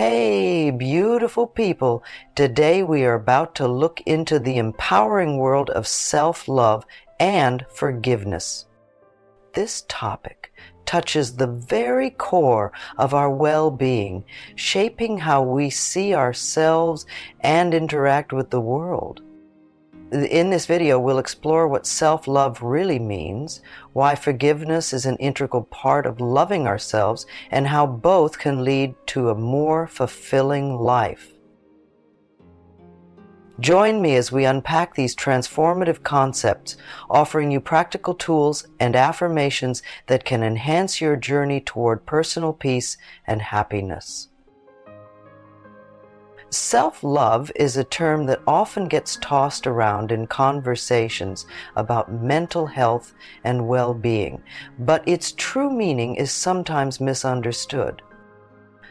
Hey, beautiful people! Today we are about to look into the empowering world of self-love and forgiveness. This topic touches the very core of our well-being, shaping how we see ourselves and interact with the world. In this video, we'll explore what self-love really means, why forgiveness is an integral part of loving ourselves, and how both can lead to a more fulfilling life. Join me as we unpack these transformative concepts, offering you practical tools and affirmations that can enhance your journey toward personal peace and happiness. Self-love is a term that often gets tossed around in conversations about mental health and well-being, but its true meaning is sometimes misunderstood.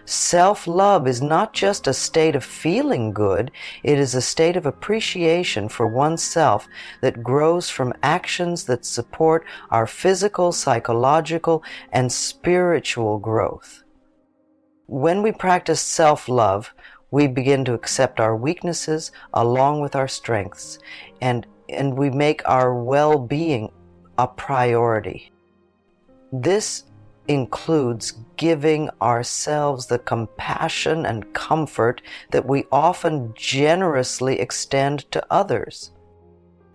Self-love is not just a state of feeling good, it is a state of appreciation for oneself that grows from actions that support our physical, psychological, and spiritual growth. When we practice self-love, we begin to accept our weaknesses along with our strengths, and we make our well-being a priority. This includes giving ourselves the compassion and comfort that we often generously extend to others.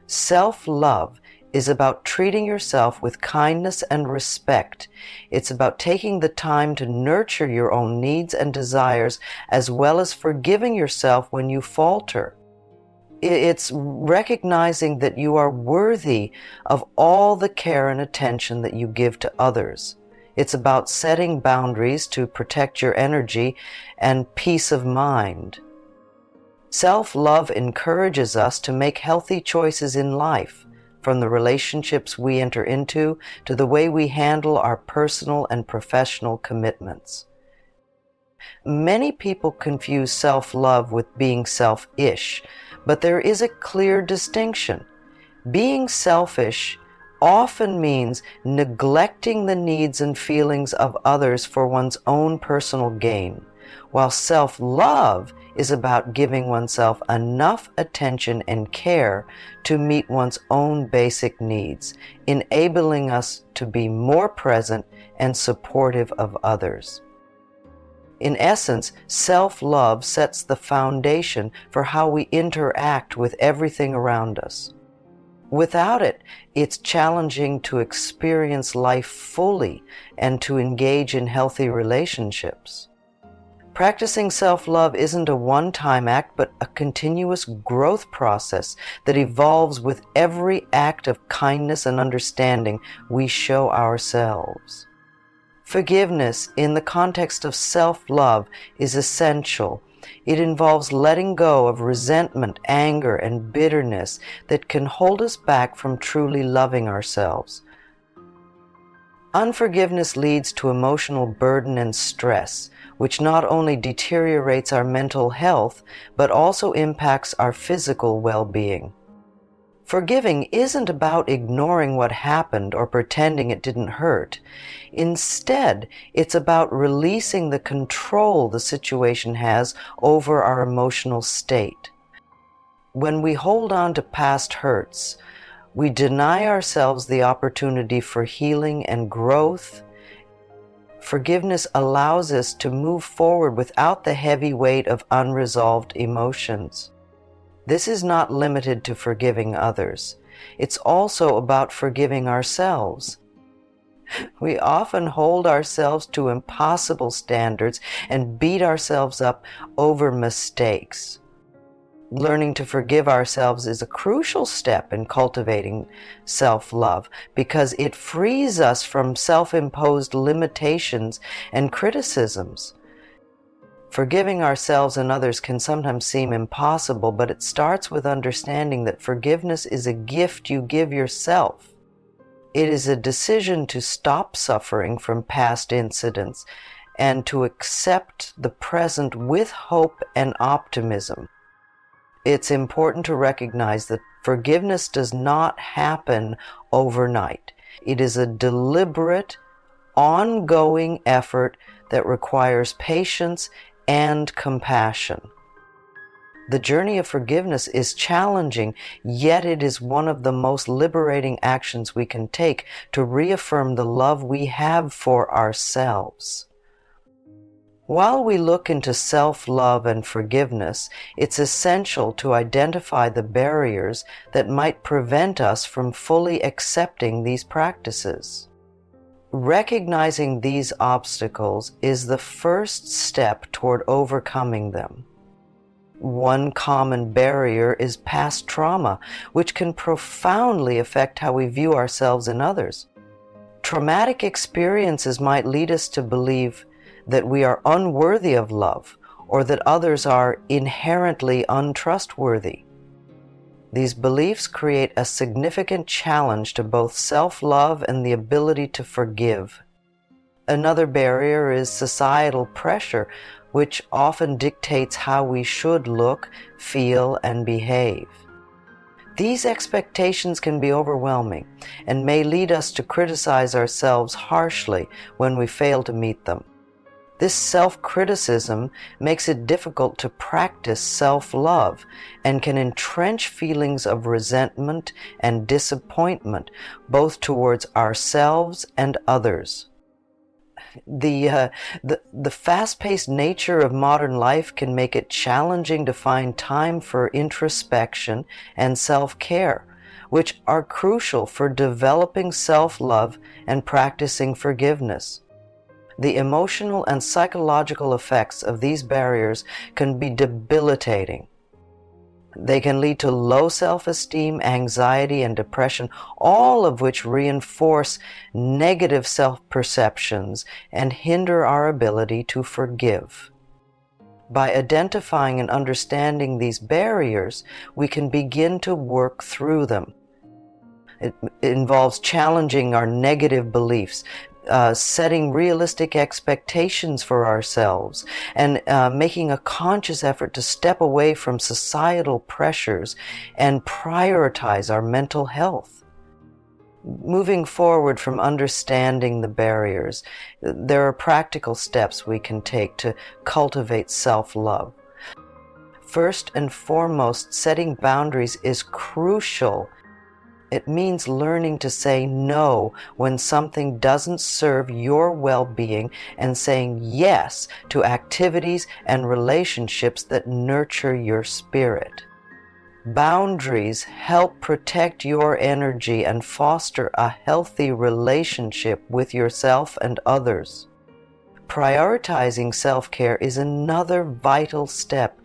Self-love is about treating yourself with kindness and respect. It's about taking the time to nurture your own needs and desires, as well as forgiving yourself when you falter. It's recognizing that you are worthy of all the care and attention that you give to others. It's about setting boundaries to protect your energy and peace of mind. Self-love encourages us to make healthy choices in life, from the relationships we enter into to the way we handle our personal and professional commitments. Many people confuse self-love with being selfish, but there is a clear distinction. Being selfish often means neglecting the needs and feelings of others for one's own personal gain, while self-love is about giving oneself enough attention and care to meet one's own basic needs, enabling us to be more present and supportive of others. In essence, self-love sets the foundation for how we interact with everything around us. Without it, it's challenging to experience life fully and to engage in healthy relationships. Practicing self-love isn't a one-time act, but a continuous growth process that evolves with every act of kindness and understanding we show ourselves. Forgiveness, in the context of self-love, is essential. It involves letting go of resentment, anger, and bitterness that can hold us back from truly loving ourselves. Unforgiveness leads to emotional burden and stress, which not only deteriorates our mental health, but also impacts our physical well-being. Forgiving isn't about ignoring what happened or pretending it didn't hurt. Instead, it's about releasing the control the situation has over our emotional state. When we hold on to past hurts, we deny ourselves the opportunity for healing and growth. Forgiveness allows us to move forward without the heavy weight of unresolved emotions. This is not limited to forgiving others. It's also about forgiving ourselves. We often hold ourselves to impossible standards and beat ourselves up over mistakes. Learning to forgive ourselves is a crucial step in cultivating self-love because it frees us from self-imposed limitations and criticisms. Forgiving ourselves and others can sometimes seem impossible, but it starts with understanding that forgiveness is a gift you give yourself. It is a decision to stop suffering from past incidents and to accept the present with hope and optimism. It's important to recognize that forgiveness does not happen overnight. It is a deliberate, ongoing effort that requires patience and compassion. The journey of forgiveness is challenging, yet it is one of the most liberating actions we can take to reaffirm the love we have for ourselves. While we look into self-love and forgiveness, it's essential to identify the barriers that might prevent us from fully accepting these practices. Recognizing these obstacles is the first step toward overcoming them. One common barrier is past trauma, which can profoundly affect how we view ourselves and others. Traumatic experiences might lead us to believe that we are unworthy of love, or that others are inherently untrustworthy. These beliefs create a significant challenge to both self-love and the ability to forgive. Another barrier is societal pressure, which often dictates how we should look, feel, and behave. These expectations can be overwhelming and may lead us to criticize ourselves harshly when we fail to meet them. This self-criticism makes it difficult to practice self-love and can entrench feelings of resentment and disappointment, both towards ourselves and others. The fast-paced nature of modern life can make it challenging to find time for introspection and self-care, which are crucial for developing self-love and practicing forgiveness. The emotional and psychological effects of these barriers can be debilitating. They can lead to low self-esteem, anxiety, and depression, all of which reinforce negative self-perceptions and hinder our ability to forgive. By identifying and understanding these barriers, we can begin to work through them. It involves challenging our negative beliefs, setting realistic expectations for ourselves, and making a conscious effort to step away from societal pressures and prioritize our mental health. Moving forward from understanding the barriers, there are practical steps we can take to cultivate self-love. First and foremost, setting boundaries is crucial. It means learning to say no when something doesn't serve your well-being and saying yes to activities and relationships that nurture your spirit. Boundaries help protect your energy and foster a healthy relationship with yourself and others. Prioritizing self-care is another vital step.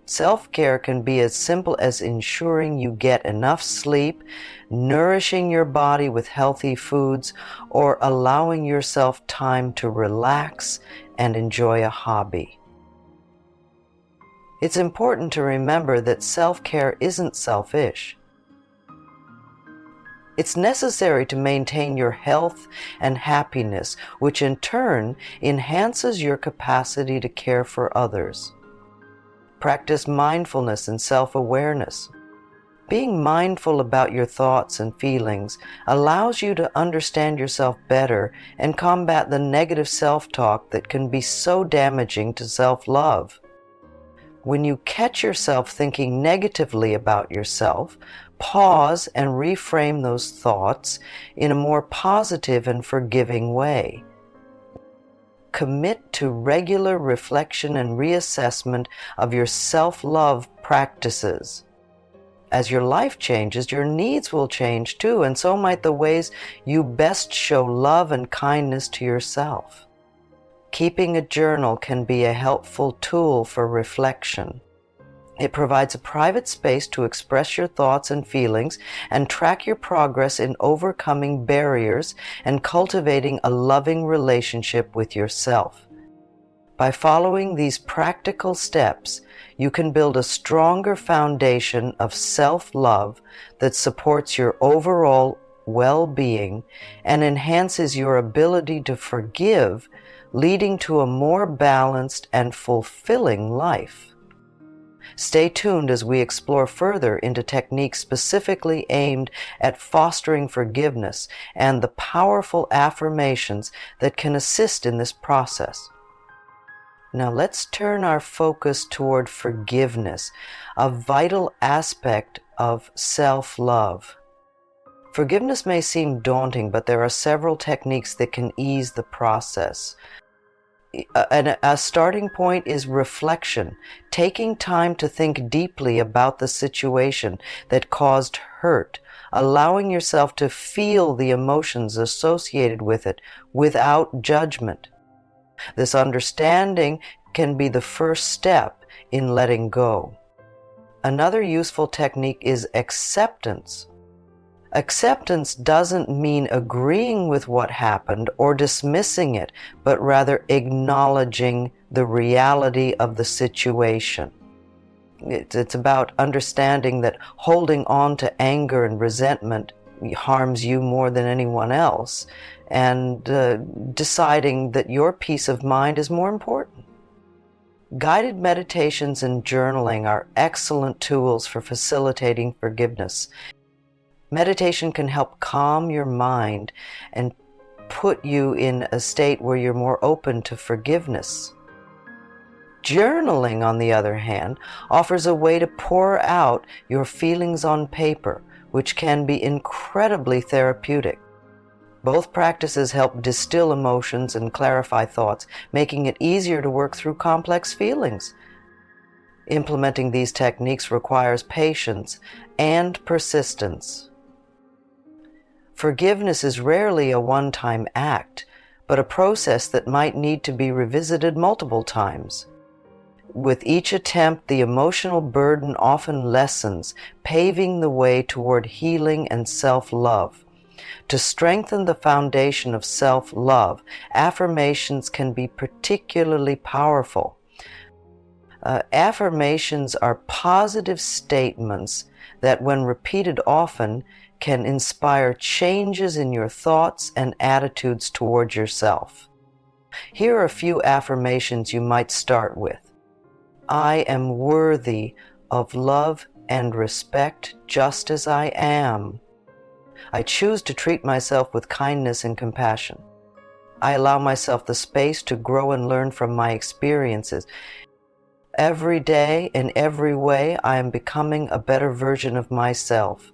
Self-care can be as simple as ensuring you get enough sleep, nourishing your body with healthy foods, or allowing yourself time to relax and enjoy a hobby. It's important to remember that self-care isn't selfish. It's necessary to maintain your health and happiness, which in turn enhances your capacity to care for others. Practice mindfulness and self-awareness. Being mindful about your thoughts and feelings allows you to understand yourself better and combat the negative self-talk that can be so damaging to self-love. When you catch yourself thinking negatively about yourself, pause and reframe those thoughts in a more positive and forgiving way. Commit to regular reflection and reassessment of your self-love practices. As your life changes, your needs will change too, and so might the ways you best show love and kindness to yourself. Keeping a journal can be a helpful tool for reflection. It provides a private space to express your thoughts and feelings and track your progress in overcoming barriers and cultivating a loving relationship with yourself. By following these practical steps, you can build a stronger foundation of self-love that supports your overall well-being and enhances your ability to forgive, leading to a more balanced and fulfilling life. Stay tuned as we explore further into techniques specifically aimed at fostering forgiveness and the powerful affirmations that can assist in this process. Now let's turn our focus toward forgiveness, a vital aspect of self-love. Forgiveness may seem daunting, but there are several techniques that can ease the process. A starting point is reflection, taking time to think deeply about the situation that caused hurt, allowing yourself to feel the emotions associated with it without judgment. This understanding can be the first step in letting go. Another useful technique is acceptance. Acceptance doesn't mean agreeing with what happened or dismissing it, but rather acknowledging the reality of the situation. It's about understanding that holding on to anger and resentment harms you more than anyone else, and deciding that your peace of mind is more important. Guided meditations and journaling are excellent tools for facilitating forgiveness. Meditation can help calm your mind and put you in a state where you're more open to forgiveness. Journaling, on the other hand, offers a way to pour out your feelings on paper, which can be incredibly therapeutic. Both practices help distill emotions and clarify thoughts, making it easier to work through complex feelings. Implementing these techniques requires patience and persistence. Forgiveness is rarely a one-time act, but a process that might need to be revisited multiple times. With each attempt, the emotional burden often lessens, paving the way toward healing and self-love. To strengthen the foundation of self-love, affirmations can be particularly powerful. Affirmations are positive statements that, when repeated often, can inspire changes in your thoughts and attitudes toward yourself. Here are a few affirmations you might start with. I am worthy of love and respect just as I am. I choose to treat myself with kindness and compassion. I allow myself the space to grow and learn from my experiences. Every day, in every way, I am becoming a better version of myself.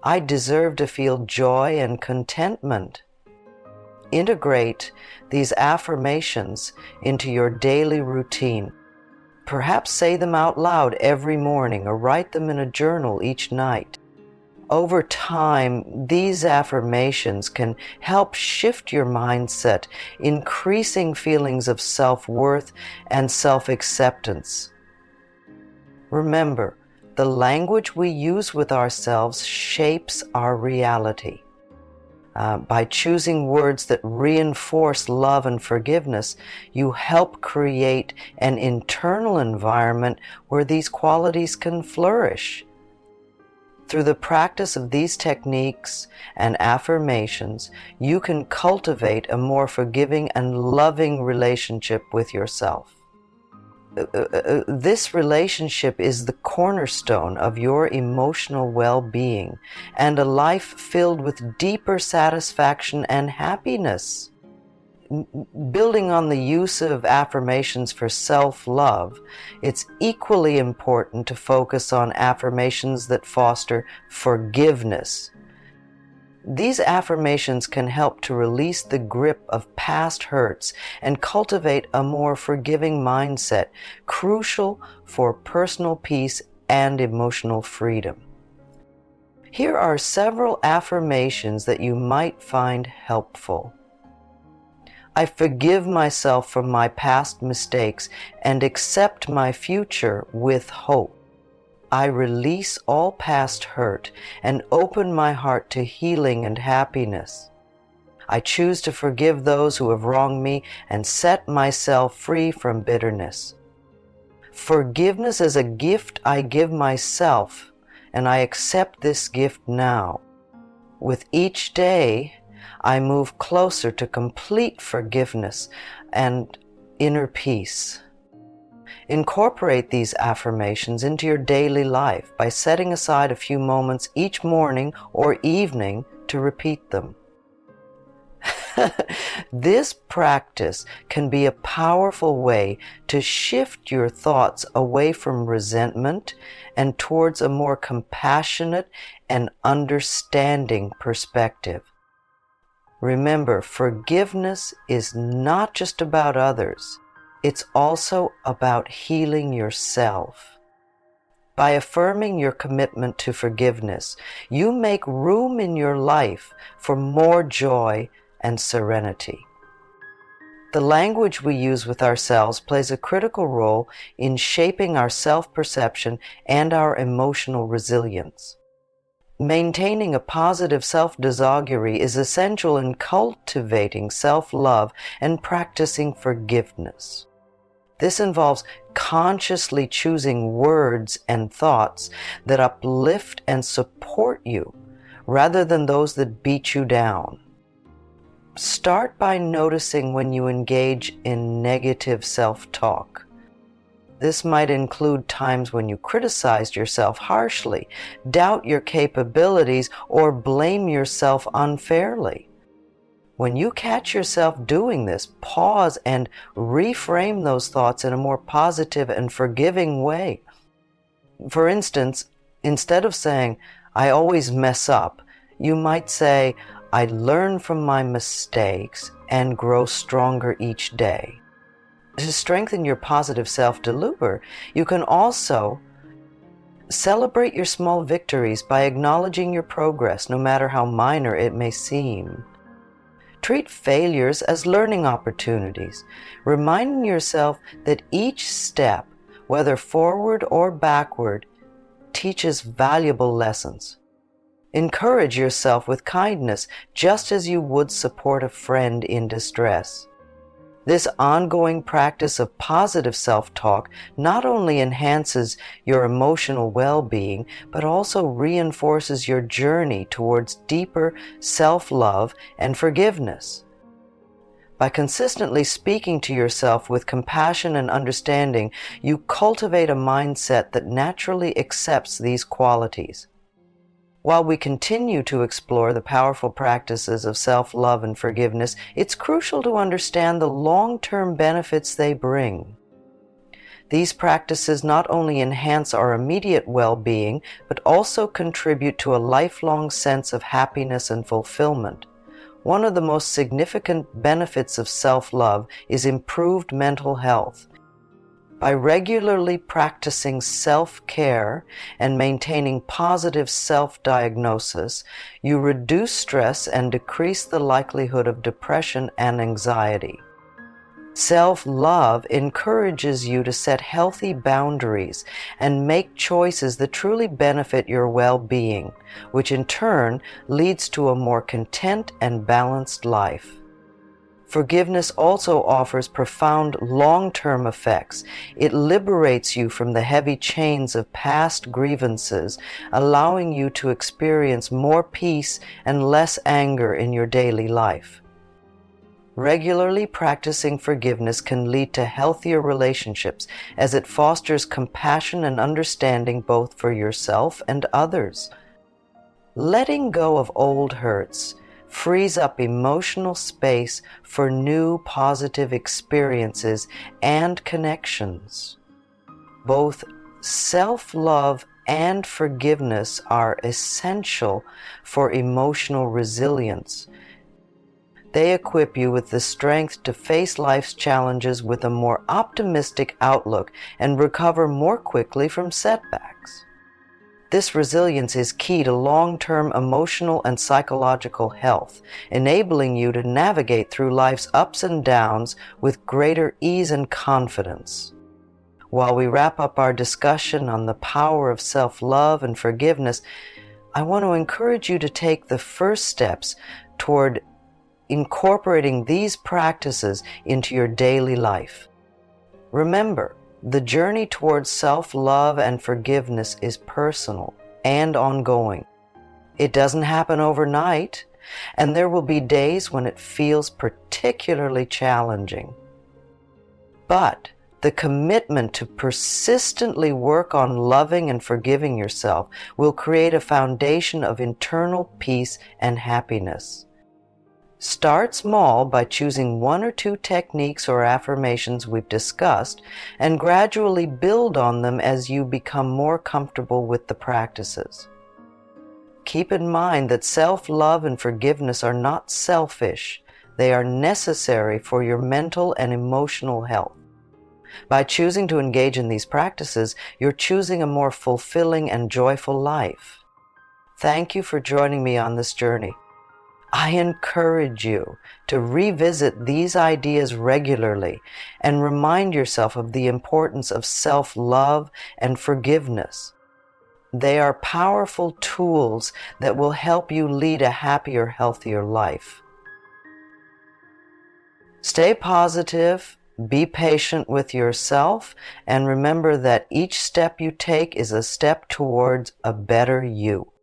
I deserve to feel joy and contentment. Integrate these affirmations into your daily routine. Perhaps say them out loud every morning or write them in a journal each night. Over time, these affirmations can help shift your mindset, increasing feelings of self-worth and self-acceptance. Remember, the language we use with ourselves shapes our reality. By choosing words that reinforce love and forgiveness, you help create an internal environment where these qualities can flourish. Through the practice of these techniques and affirmations, you can cultivate a more forgiving and loving relationship with yourself. This relationship is the cornerstone of your emotional well-being and a life filled with deeper satisfaction and happiness. Building on the use of affirmations for self-love, it's equally important to focus on affirmations that foster forgiveness. These affirmations can help to release the grip of past hurts and cultivate a more forgiving mindset, crucial for personal peace and emotional freedom. Here are several affirmations that you might find helpful. I forgive myself for my past mistakes and accept my future with hope. I release all past hurt and open my heart to healing and happiness. I choose to forgive those who have wronged me and set myself free from bitterness. Forgiveness is a gift I give myself, and I accept this gift now. With each day, I move closer to complete forgiveness and inner peace. Incorporate these affirmations into your daily life by setting aside a few moments each morning or evening to repeat them. This practice can be a powerful way to shift your thoughts away from resentment and towards a more compassionate and understanding perspective. Remember, forgiveness is not just about others, it's also about healing yourself. By affirming your commitment to forgiveness, you make room in your life for more joy and serenity. The language we use with ourselves plays a critical role in shaping our self-perception and our emotional resilience. Maintaining a positive self-disaugury is essential in cultivating self-love and practicing forgiveness. This involves consciously choosing words and thoughts that uplift and support you, rather than those that beat you down. Start by noticing when you engage in negative self-talk. This might include times when you criticized yourself harshly, doubt your capabilities, or blame yourself unfairly. When you catch yourself doing this, pause and reframe those thoughts in a more positive and forgiving way. For instance, instead of saying, "I always mess up," you might say, "I learn from my mistakes and grow stronger each day." To strengthen your positive self-deliver, you can also celebrate your small victories by acknowledging your progress, no matter how minor it may seem. Treat failures as learning opportunities, reminding yourself that each step, whether forward or backward, teaches valuable lessons. Encourage yourself with kindness, just as you would support a friend in distress. This ongoing practice of positive self-talk not only enhances your emotional well-being, but also reinforces your journey towards deeper self-love and forgiveness. By consistently speaking to yourself with compassion and understanding, you cultivate a mindset that naturally accepts these qualities. While we continue to explore the powerful practices of self-love and forgiveness, it's crucial to understand the long-term benefits they bring. These practices not only enhance our immediate well-being, but also contribute to a lifelong sense of happiness and fulfillment. One of the most significant benefits of self-love is improved mental health. By regularly practicing self-care and maintaining positive self-diagnosis, you reduce stress and decrease the likelihood of depression and anxiety. Self-love encourages you to set healthy boundaries and make choices that truly benefit your well-being, which in turn leads to a more content and balanced life. Forgiveness also offers profound long-term effects. It liberates you from the heavy chains of past grievances, allowing you to experience more peace and less anger in your daily life. Regularly practicing forgiveness can lead to healthier relationships, as it fosters compassion and understanding both for yourself and others. Letting go of old hurts frees up emotional space for new positive experiences and connections. Both self-love and forgiveness are essential for emotional resilience. They equip you with the strength to face life's challenges with a more optimistic outlook and recover more quickly from setbacks. This resilience is key to long-term emotional and psychological health, enabling you to navigate through life's ups and downs with greater ease and confidence. While we wrap up our discussion on the power of self-love and forgiveness, I want to encourage you to take the first steps toward incorporating these practices into your daily life. Remember, the journey towards self-love and forgiveness is personal and ongoing. It doesn't happen overnight, and there will be days when it feels particularly challenging. But the commitment to persistently work on loving and forgiving yourself will create a foundation of internal peace and happiness. Start small by choosing 1 or 2 techniques or affirmations we've discussed and gradually build on them as you become more comfortable with the practices. Keep in mind that self-love and forgiveness are not selfish. They are necessary for your mental and emotional health. By choosing to engage in these practices, you're choosing a more fulfilling and joyful life. Thank you for joining me on this journey. I encourage you to revisit these ideas regularly and remind yourself of the importance of self-love and forgiveness. They are powerful tools that will help you lead a happier, healthier life. Stay positive, be patient with yourself, and remember that each step you take is a step towards a better you.